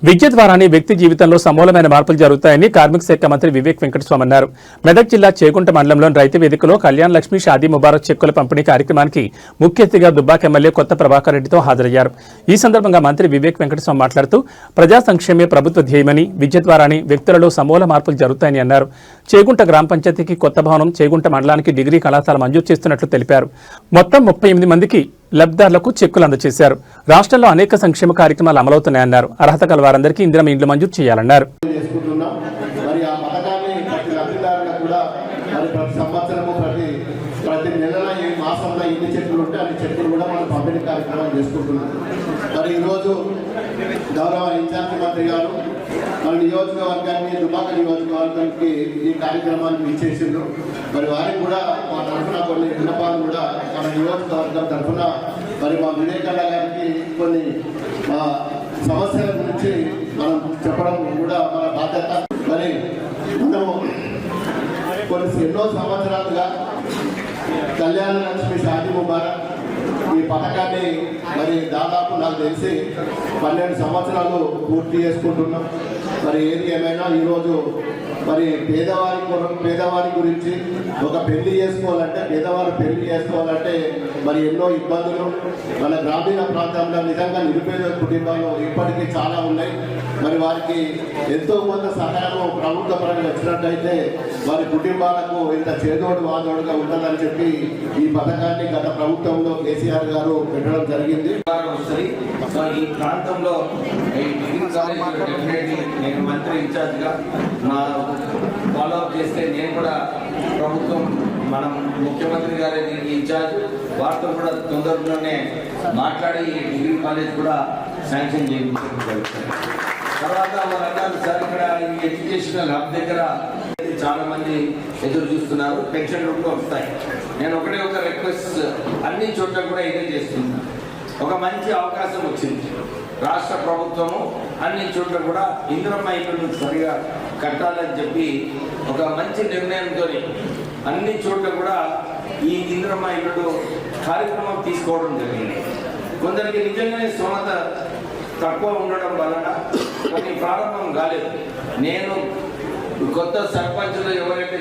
విద్య ద్వారానే వ్యక్తి జీవితంలో సమూలమైన మార్పులు జరుగుతాయని కార్మిక శాఖ మంత్రి వివేక్ వెంకటస్వామి అన్నారు. మెదక్ జిల్లా చేగుంట మండలంలోని రైతు వేదికలో కళ్యాణ్ లక్ష్మి షాదీ ముబారక్ చెక్కుల పంపిణీ కార్యక్రమానికి ముఖ్య అతిథిగా దుబ్బాక ఎమ్మెల్యే కొత్త ప్రభాకర్ రెడ్డితో హాజరయ్యారు. ఈ సందర్భంగా మంత్రి వివేక్ వెంకటస్వామి మాట్లాడుతూ ప్రజా సంక్షేమే ప్రభుత్వ ధ్యేయమని, విద్య ద్వారానే వ్యక్తులలో సమూల మార్పులు జరుగుతాయని అన్నారు. చేగుంట గ్రామ పంచాయతీకి కొత్త భవనం, చేగుంట మండలానికి డిగ్రీ కళాశాల మంజూరు చేస్తున్నట్లు తెలిపారు. మొత్తం 38 మందికి లబ్ధిదారులకు చెక్కులు అందజేశారు. రాష్ట్రంలో అనేక సంక్షేమ కార్యక్రమాలు అమలవుతున్నాయన్నారు. అర్హత కల వారందరికీ ఇందిరమ ఇండ్లు మంజూరు చేయాలన్నారు. ప్రతి నెలలో ఈ మాసంలో ఎన్ని చెట్లు ఉంటే అన్ని చెట్లు కూడా మనం పంపిణీ కార్యక్రమం చేసుకుంటున్నాం. మరి ఈరోజు గౌరవ ఇన్ఛార్జి మంత్రి గారు మన నియోజకవర్గాన్ని, దుబ్బాక నియోజకవర్గానికి ఈ కార్యక్రమాన్ని ఇచ్చేసిండ్రు. మరి వారికి కూడా మా తరఫున కొన్ని విన్నపాలు కూడా మన నియోజకవర్గం తరఫున మరి మా వివేకన్న గారికి కొన్ని సమస్యల గురించి మనం చెప్పడం కూడా మన బాధ్యత. మరి మనము ఎన్నో సంవత్సరాలుగా కళ్యాణ లక్ష్మి షాదీ ముబారక్ ఈ పథకాన్ని మరి దాదాపు నాకు తెలిసి 12 సంవత్సరాలు పూర్తి చేసుకుంటున్నాం. మరి ఏది ఏమైనా ఈరోజు మరి పేదవారి గురించి ఒక పెళ్లి చేసుకోవాలంటే, పేదవారు పెళ్లి చేసుకోవాలంటే మరి ఎన్నో ఇబ్బందులు మన గ్రామీణ ప్రాంతంలో నిజంగా నిరుపేద కుటుంబాలు ఇప్పటికీ చాలా ఉన్నాయి. మరి వారికి ఎంతో కొంత సహాయం ప్రభుత్వ పరంగా వచ్చినట్టయితే వారి కుటుంబాలకు ఇంత చేదోడు వాదోడుగా ఉంటుందని చెప్పి ఈ పథకాన్ని గత ప్రభుత్వంలో కేసీఆర్ గారు పెట్టడం జరిగింది. ఈ ప్రాంతంలో నేను మంత్రి ఇన్ఛార్జ్గా ఫాలో అప్ చేస్తే నేను కూడా ప్రభుత్వం మనం ముఖ్యమంత్రి గారి ఇన్ఛార్జ్ వారితో కూడా తొందరలోనే మాట్లాడి డిగ్రీ కాలేజ్ కూడా శాంక్షన్ చేయించారు. తర్వాత వారు అన్నారు, సార్ ఇక్కడ ఈ ఎడ్యుకేషనల్ హబ్ దగ్గర చాలా మంది ఎదురు చూస్తున్నారు, పెన్షన్లు కూడా వస్తాయి. నేను ఒక రిక్వెస్ట్ అన్ని చోట్ల కూడా ఇదే చేస్తున్నాను. ఒక మంచి అవకాశం వచ్చింది. రాష్ట్ర ప్రభుత్వము అన్ని చోట్ల కూడా ఇందిరమ్మ ఇల్లు సరిగా కట్టాలని చెప్పి ఒక మంచి నిర్ణయంతో అన్ని చోట్ల కూడా ఈ ఇందిరమ్మ ఇల్లు కార్యక్రమం తీసుకోవడం జరిగింది. కొందరికి నిజంగానే స్తోమత తక్కువ ఉండడం వలన కొన్ని ప్రారంభం కాలేదు. నేను కొత్త సర్పంచులు ఎవరైతే